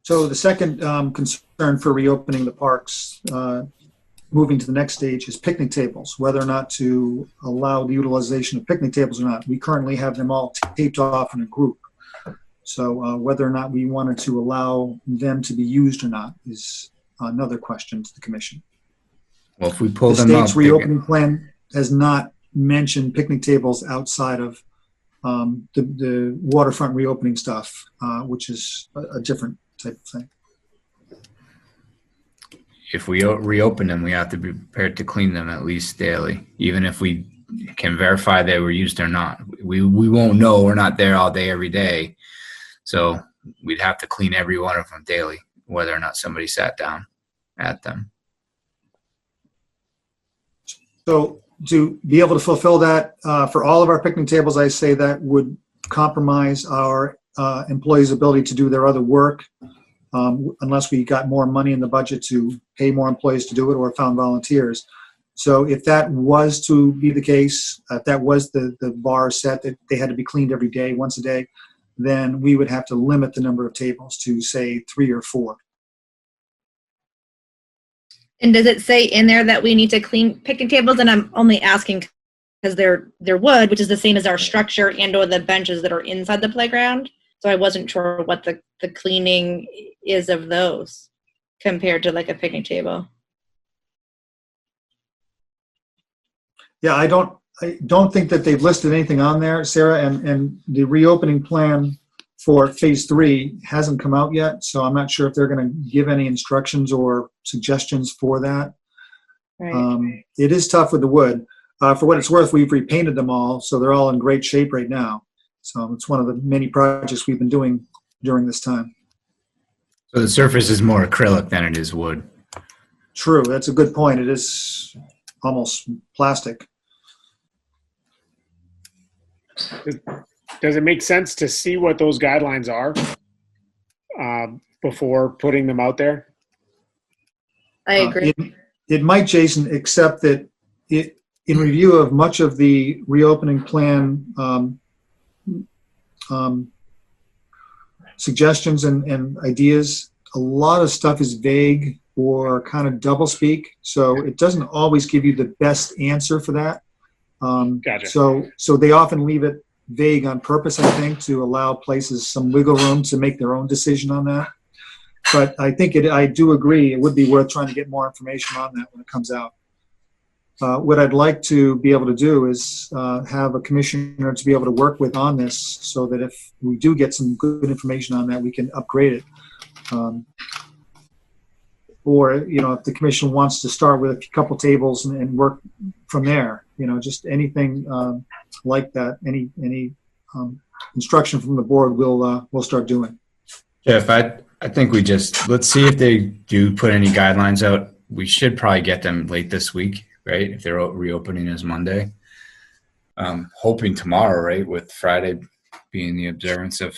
So the second concern for reopening the parks, moving to the next stage, is picnic tables, whether or not to allow the utilization of picnic tables or not. We currently have them all taped off in a group. So whether or not we wanted to allow them to be used or not is another question to the commission. Well, if we pull The them up, state's reopening plan has not mentioned picnic tables outside of the waterfront reopening stuff, which is a different type of thing. if we reopen them, we have to be prepared to clean them at least daily, even if we can verify they were used or not. We won't know. We're not there all day, every day. So we'd have to clean every one of them daily, whether or not somebody sat down at them. So to be able to fulfill that for all of our picnic tables, I say that would compromise our employees' ability to do their other work unless we got more money in the budget to pay more employees to do it or found volunteers. So if that was to be the case, if that was the bar set that they had to be cleaned every day, once a day, then we would have to limit the number of tables to, say, 3 or 4. And does it say in there that we need to clean picnic tables? And I'm only asking because they're wood, which is the same as our structure and or the benches that are inside the playground. So I wasn't sure what the cleaning is of those compared to like a picnic table. Yeah, I don't think that they've listed anything on there, Sarah, and the reopening plan for phase 3 hasn't come out yet, so I'm not sure if they're going to give any instructions or suggestions for that. Right. It is tough with the wood. For what it's worth, we've repainted them all, so they're all in great shape right now. So it's one of the many projects we've been doing during this time. So the surface is more acrylic than it is wood. True, that's a good point. It is almost plastic. Does it make sense to see what those guidelines are before putting them out there? I agree. It might, Jason, except that in review of much of the suggestions and ideas. A lot of stuff is vague or kind of doublespeak, so it doesn't always give you the best answer for that. Gotcha. So they often leave it vague on purpose, I think, to allow places some wiggle room to make their own decision on that. But I think I do agree, it would be worth trying to get more information on that when it comes out. What I'd like to be able to do is have a commissioner to be able to work with on this so that if we do get some good information on that, we can upgrade it. Or, if the commission wants to start with a couple tables and work from there, just anything like that, any instruction from the board, we'll start doing. Jeff, I think let's see if they do put any guidelines out. We should probably get them late this week, right? If they're reopening as Monday. Hoping tomorrow, right? With Friday being the observance of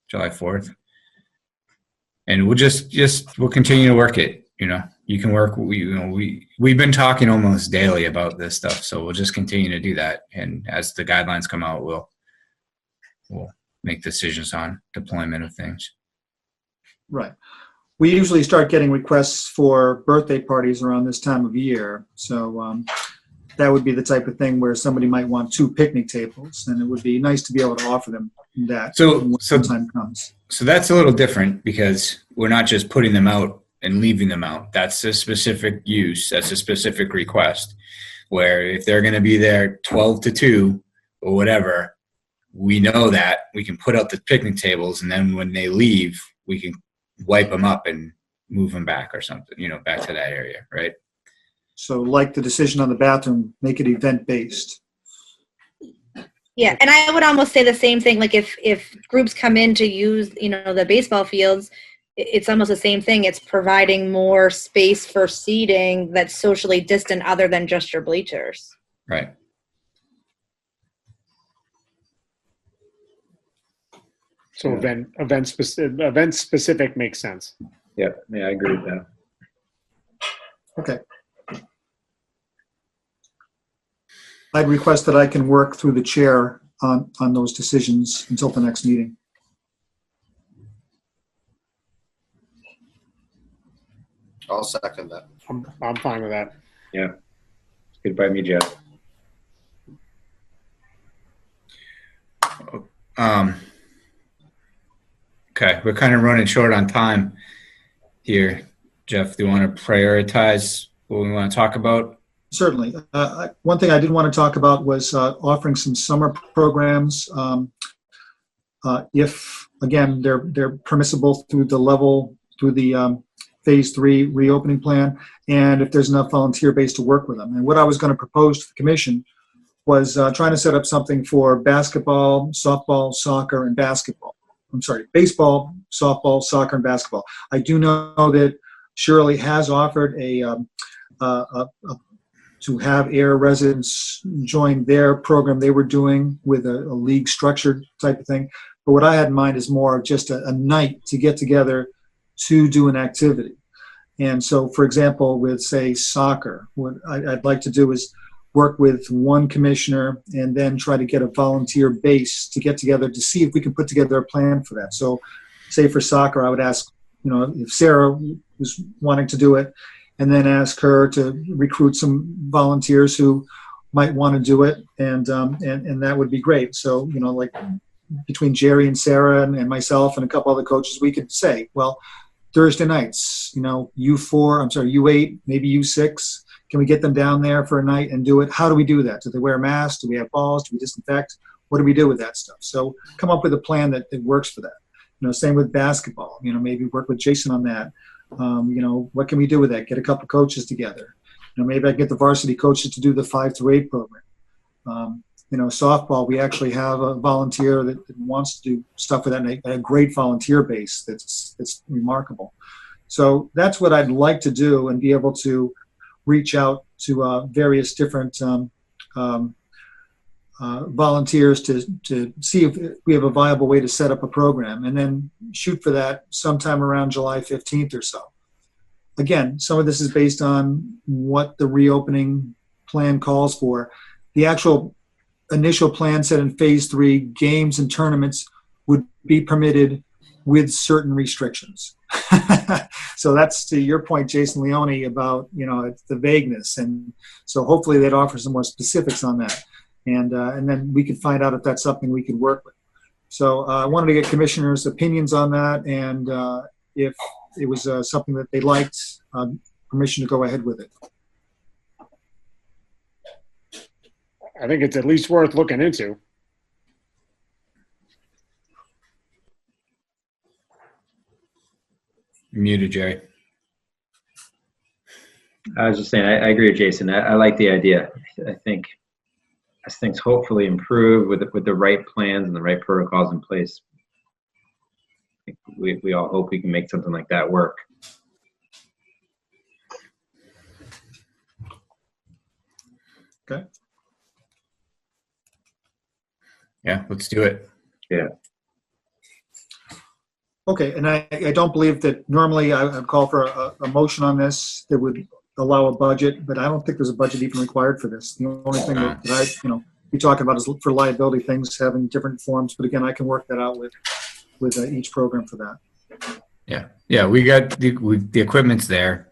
July 4th. And we'll continue to work it. You can work. We've been talking almost daily about this stuff, so we'll just continue to do that. And as the guidelines come out, we'll make decisions on deployment of things. Right. We usually start getting requests for birthday parties around this time of year. So that would be the type of thing where somebody might want 2 picnic tables, and it would be nice to be able to offer them that when time comes. So that's a little different because we're not just putting them out and leaving them out. That's a specific use. That's a specific request. Where if they're going to be there 12 to 2 or whatever, we know that we can put out the picnic tables, and then when they leave, we can wipe them up and move them back or something, back to that area, right? So like the decision on the bathroom, make it event-based. Yeah, and I would almost say the same thing. Like if groups come in to use, the baseball fields, it's almost the same thing. It's providing more space for seating that's socially distant other than just your bleachers. Right. So event specific makes sense. Yeah, I agree with that. Okay. I'd request that I can work through the chair on those decisions until the next meeting. I'll second that. I'm fine with that. Yeah. It's good by me, Jeff. Okay, we're kind of running short on time here. Jeff, do you want to prioritize what we want to talk about? Certainly. One thing I did want to talk about was offering some summer programs. If, again, they're permissible through the phase 3 reopening plan, and if there's enough volunteer base to work with them. And what I was going to propose to the commission was trying to set up something for basketball, softball, soccer, and basketball. I'm sorry, baseball, softball, soccer, and basketball. I do know that Shirley has offered to have Ayer residents join their program they were doing with a league structured type of thing. But what I had in mind is more of just a night to get together to do an activity. And so, for example, with, say, soccer, what I'd like to do is work with one commissioner and then try to get a volunteer base to get together to see if we can put together a plan for that. So, say for soccer, I would ask, if Sarah was wanting to do it, and then ask her to recruit some volunteers who might want to do it, and that would be great. So, like between Jerry and Sarah and myself and a couple other coaches, we could say, well, Thursday nights, U8, maybe U6, can we get them down there for a night and do it? How do we do that? Do they wear masks? Do we have balls? Do we disinfect? What do we do with that stuff? So come up with a plan that works for that. Same with basketball, maybe work with Jason on that. What can we do with that? Get a couple coaches together. Maybe I get the varsity coaches to do the 5 through 8 program. Softball, we actually have a volunteer that wants to do stuff with that, and a great volunteer base that's remarkable. So that's what I'd like to do, and be able to reach out to various different volunteers to see if we have a viable way to set up a program, and then shoot for that sometime around July 15th or so. Again, some of this is based on what the reopening plan calls for. The actual initial plan said in phase 3, games and tournaments would be permitted with certain restrictions. So that's to your point, Jason Leone, about, it's the vagueness. And so hopefully they'd offer some more specifics on that. And then we could find out if that's something we could work with. So I wanted to get commissioners' opinions on that, and if it was something that they liked, permission to go ahead with it. I think it's at least worth looking into. You're muted, Jerry. I was just saying, I agree with Jason. I like the idea. I think as things hopefully improve with the right plans and the right protocols in place, I think we all hope we can make something like that work. Okay. Yeah, let's do it. Yeah. Okay, and I don't believe that normally I'd call for a motion on this that would allow a budget, but I don't think there's a budget even required for this. The only thing that I, be talking about is for liability things having different forms, but again, I can work that out with each program for that. Yeah, we got the equipment's there.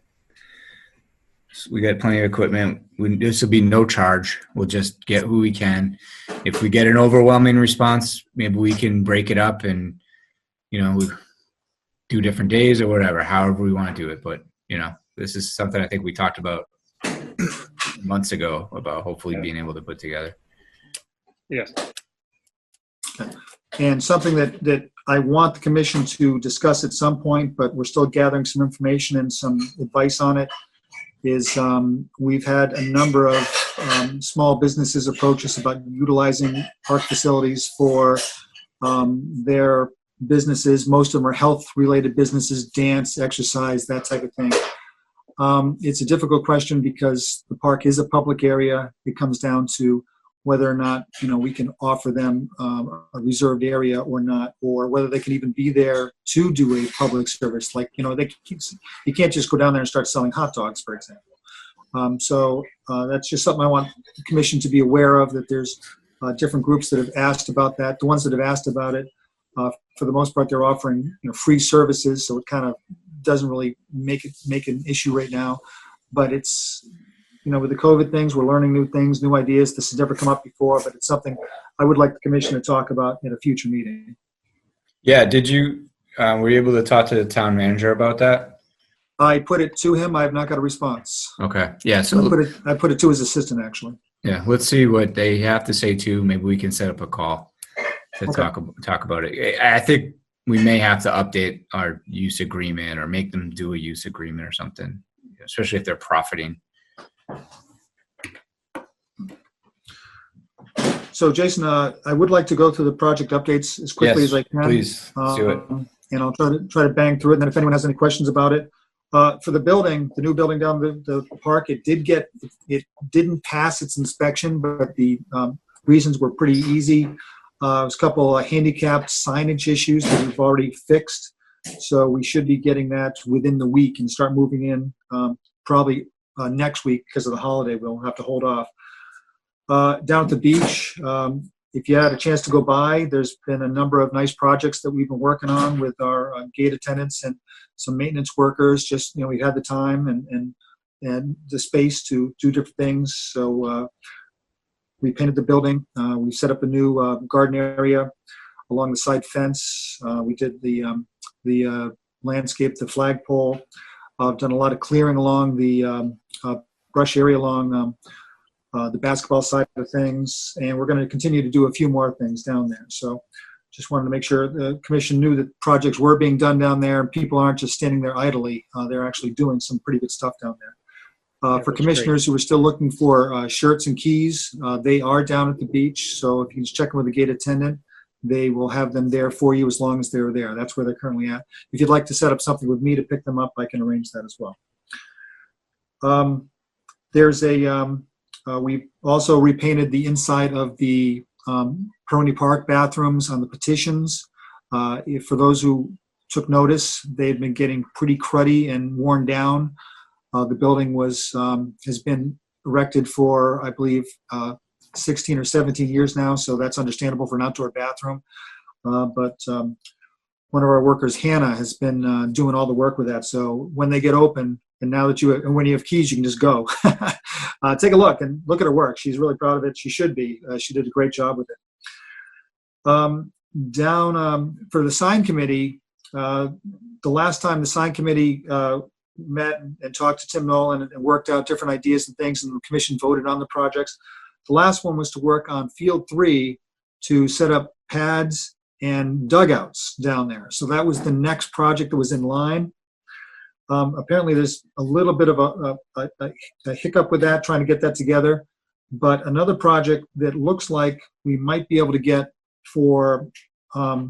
We got plenty of equipment. This will be no charge. We'll just get who we can. If we get an overwhelming response, maybe we can break it up and, we do different days or whatever, however we want to do it. But, this is something I think we talked about months ago about hopefully being able to put together. Yes. And something that I want the commission to discuss at some point, but we're still gathering some information and some advice on it, is we've had a number of small businesses approach us about utilizing park facilities for their businesses. Most of them are health-related businesses, dance, exercise, that type of thing. It's a difficult question because the park is a public area. It comes down to whether or not we can offer them a reserved area or not, or whether they can even be there to do a public service. Like you can't just go down there and start selling hot dogs, for example. So that's just something I want the commission to be aware of. That there's different groups that have asked about that. The ones that have asked about it, for the most part, they're offering free services, so it kind of doesn't really make an issue right now. But it's with the COVID things, we're learning new things, new ideas. This has never come up before, but it's something I would like the commission to talk about in a future meeting. Yeah, did you were you able to talk to the town manager about that? I put it to him. I have not got a response. Okay. Yeah. So I put it to his assistant, actually. Yeah, let's see what they have to say too. Maybe we can set up a call to talk about it. I think we may have to update our use agreement or make them do a use agreement or something, especially if they're profiting. So, Jason, I would like to go through the project updates as quickly as I can. Please do it. And I'll try to bang through it. And then if anyone has any questions about it, for the building, the new building down the park, it didn't pass its inspection, but the reasons were pretty easy. There's a couple of handicapped signage issues that we've already fixed. So we should be getting that within the week and start moving in probably next week because of the holiday. We'll have to hold off. Down at the beach, if you had a chance to go by, there's been a number of nice projects that we've been working on with our gate attendants and some maintenance workers. Just, we had the time and the space to do different things. So we painted the building. We set up a new garden area along the side fence. We did the landscape, the flagpole. I've done a lot of clearing along the brush area along the basketball side of things, and we're going to continue to do a few more things down there. So just wanted to make sure the commission knew that projects were being done down there and people aren't just standing there idly. They're actually doing some pretty good stuff down there. For commissioners who are still looking for shirts and keys, they are down at the beach. So if you just check in with the gate attendant, they will have them there for you as long as they're there. That's where they're currently at. If you'd like to set up something with me to pick them up, I can arrange that as well. There's we also repainted the inside of the Peroni Park bathrooms on the petitions. For those who took notice, they've been getting pretty cruddy and worn down. The building has been erected for, I believe, 16 or 17 years now, so that's understandable for an outdoor bathroom. But one one of our workers, Hannah, has been doing all the work with that. So when they get open, and now that when you have keys, you can just go. Take a look and look at her work. She's really proud of it. She should be. She did a great job with it. Down for the sign committee, the last time the sign committee met and talked to Tim Nolan and worked out different ideas and things, and the commission voted on the projects. The last one was to work on Field 3 to set up pads and dugouts down there. So that was the next project that was in line. Apparently there's a little bit of a hiccup with that, trying to get that together. But another project that looks like we might be able to get for a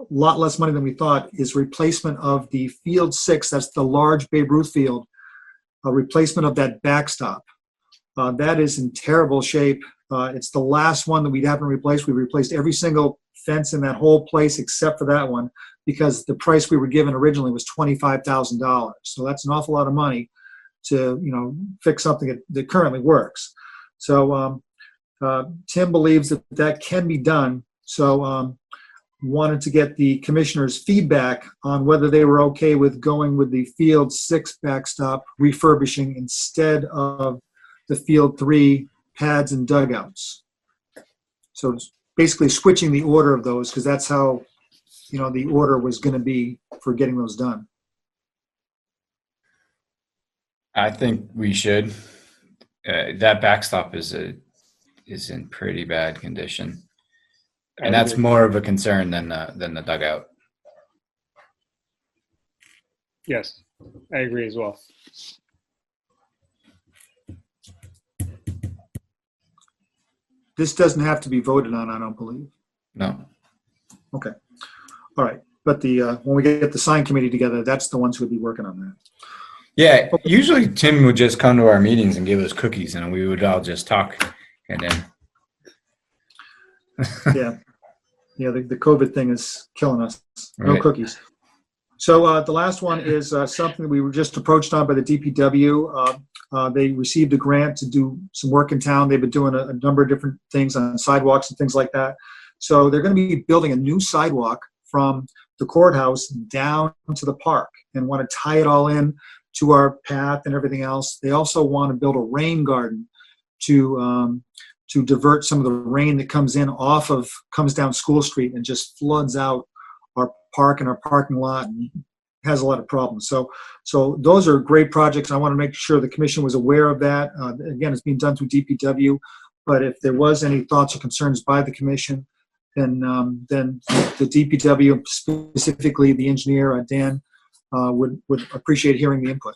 lot less money than we thought is replacement of the Field 6, that's the large Babe Ruth field, a replacement of that backstop. That is in terrible shape. It's the last one that we haven't replaced. We've replaced every single fence in that whole place except for that one, because the price we were given originally was $25,000. So that's an awful lot of money to, fix something that currently works. So Tim believes that can be done. So wanted to get the commissioners' feedback on whether they were okay with going with the Field 6 backstop refurbishing instead of the Field 3 pads and dugouts. So it's basically switching the order of those, because that's how the order was going to be for getting those done. I think we should. That backstop is in pretty bad condition, and that's more of a concern than the dugout. Yes, I agree as well. This doesn't have to be voted on, I don't believe. No. Okay. All right. But when we get the sign committee together, that's the ones who would be working on that. Yeah, usually Tim would just come to our meetings and give us cookies, and we would all just talk, and then. Yeah. The COVID thing is killing us. No Right. cookies. So the last one is something that we were just approached on by the DPW. They received a grant to do some work in town. They've been doing a number of different things on sidewalks and things like that. So they're going to be building a new sidewalk from the courthouse down to the park, and want to tie it all in to our path and everything else. They also want to build a rain garden to divert some of the rain that comes down School Street and just floods out our park and our parking lot and has a lot of problems. So those are great projects. I want to make sure the commission was aware of that. Again, it's being done through DPW, but if there was any thoughts or concerns by the commission, then the DPW, specifically the engineer, Dan, would appreciate hearing the input.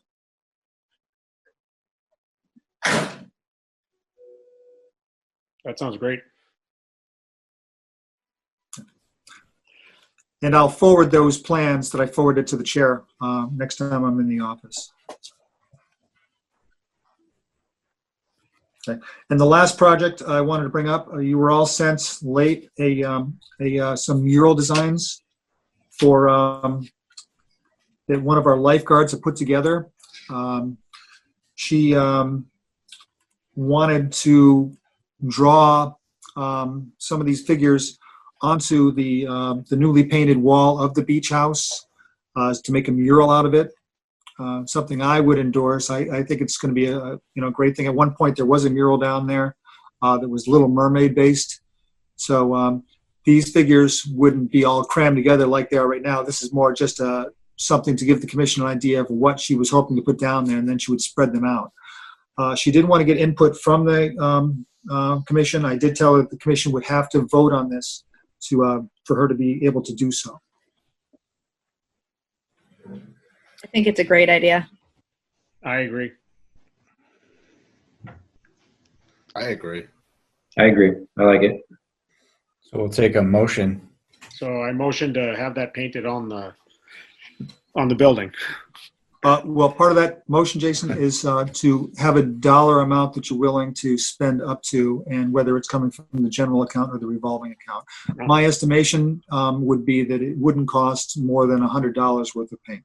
That sounds great. And I'll forward those plans that I forwarded to the chair next time I'm in the office. Okay. And the last project I wanted to bring up, you were all sent late some mural designs for that one of our lifeguards had put together. She wanted to draw some of these figures onto the newly painted wall of the beach house to make a mural out of it. Something I would endorse. I think it's going to be a great thing. At one point, there was a mural down there that was Little Mermaid based. So these figures wouldn't be all crammed together like they are right now. This is more just something to give the commission an idea of what she was hoping to put down there, and then she would spread them out. She did want to get input from the commission. I did tell her that the commission would have to vote on this for her to be able to do so. I think it's a great idea. I agree. I agree. I agree. I like it. So we'll take a motion. So I motion to have that painted on the building. Well, part of that motion, Jason, is to have a dollar amount that you're willing to spend up to, and whether it's coming from the general account or the revolving account. My estimation would be that it wouldn't cost more than $100 worth of paint.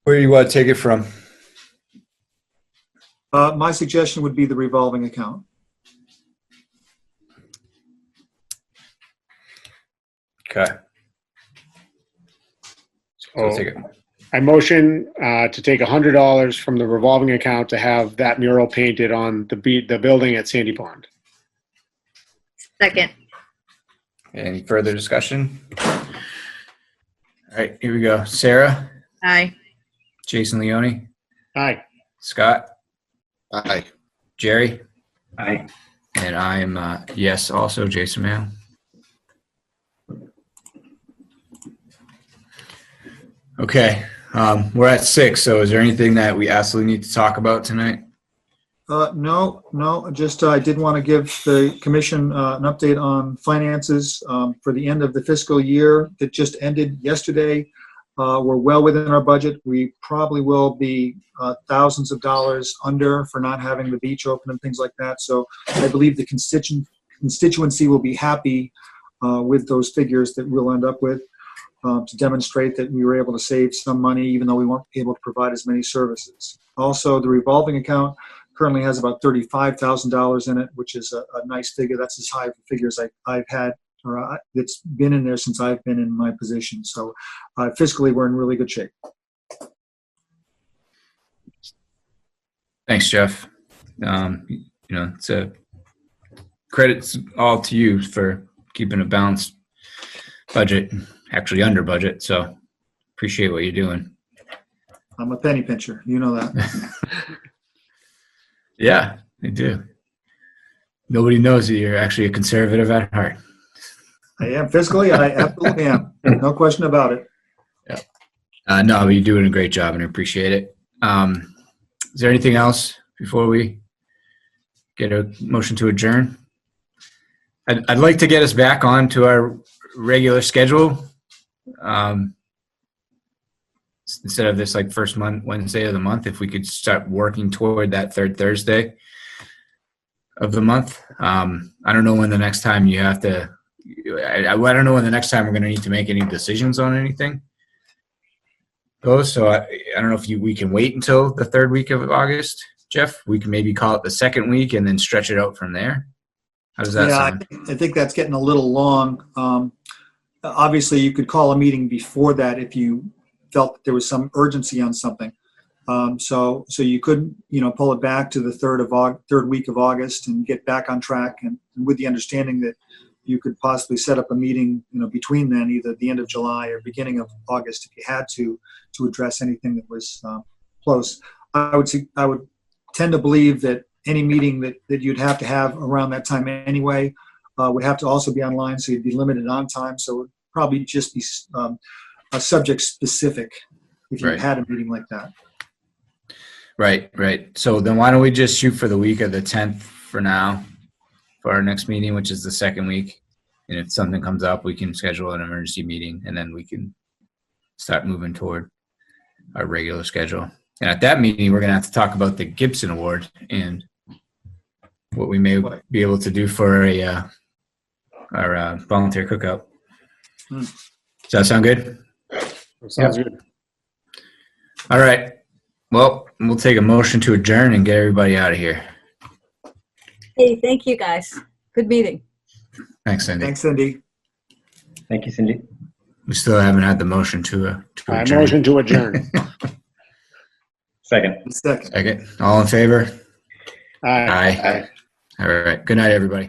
Where do you want to take it from? My suggestion would be the revolving account. Okay. So we'll Oh, take it. I motion to take $100 from the revolving account to have that mural painted on the building at Sandy Pond. Second. Any further discussion? All right, here we go. Sarah, Aye. Jason Leone, Aye. Scott, Aye. Jerry, Aye. and I'm yes, also Jason Mayo. Okay, we're at 6. So, is there anything that we absolutely need to talk about tonight? No, just I did want to give the commission an update on finances for the end of the fiscal year that just ended yesterday. We're well within our budget. We probably will be thousands of dollars under for not having the beach open and things like that. So I believe the constituency will be happy with those figures that we'll end up with to demonstrate that we were able to save some money even though we weren't able to provide as many services. Also, the revolving account currently has about $35,000 in it, which is a nice figure. That's as high of a figure as I've had, or it's been in there since I've been in my position. So fiscally, we're in really good shape. Thanks, Jeff. It's a credits all to you for keeping a balanced budget, actually under budget. So appreciate what you're doing. I'm a penny pincher. You know that. Yeah, I do. Nobody knows that you're actually a conservative at heart. I am fiscally. I absolutely am. No question about it. Yeah. No, but you're doing a great job and I appreciate it. Is there anything else before we get a motion to adjourn? I'd like to get us back on to our regular schedule. Instead of this like first Wednesday of the month, if we could start working toward that third Thursday of the month. I don't know when the next time you have to, I don't know when the next time we're going to need to make any decisions on anything goes. So I don't know if we can wait until the third week of August, Jeff. We can maybe call it the second week and then stretch it out from there. How does that sound? I think that's getting a little long. Obviously, you could call a meeting before that if you felt that there was some urgency on something. So you could, pull it back to the third week of August and get back on track, and with the understanding that you could possibly set up a meeting, between then, either the end of July or beginning of August, if you had to address anything that was close. I would tend to believe that any meeting that you'd have to have around that time anyway would have to also be online, so you'd be limited on time. So it would probably just be subject specific if you Right. had a meeting like that. Right. So then why don't we just shoot for the week of the 10th for now for our next meeting, which is the second week. And if something comes up, we can schedule an emergency meeting and then we can start moving toward our regular schedule. And at that meeting, we're going to have to talk about the Gibson Award and what we may be able to do for our volunteer cookout. Does that sound good? Sounds good. All right. Well, we'll take a motion to adjourn and get everybody out of here. Hey, thank you guys. Good meeting. Thanks, Cindy. Thanks, Cindy. Thank you, Cindy. We still haven't had the motion to I adjourn. motion to adjourn. Second. Second. Second. All in favor? Aye. All right. Good night, everybody.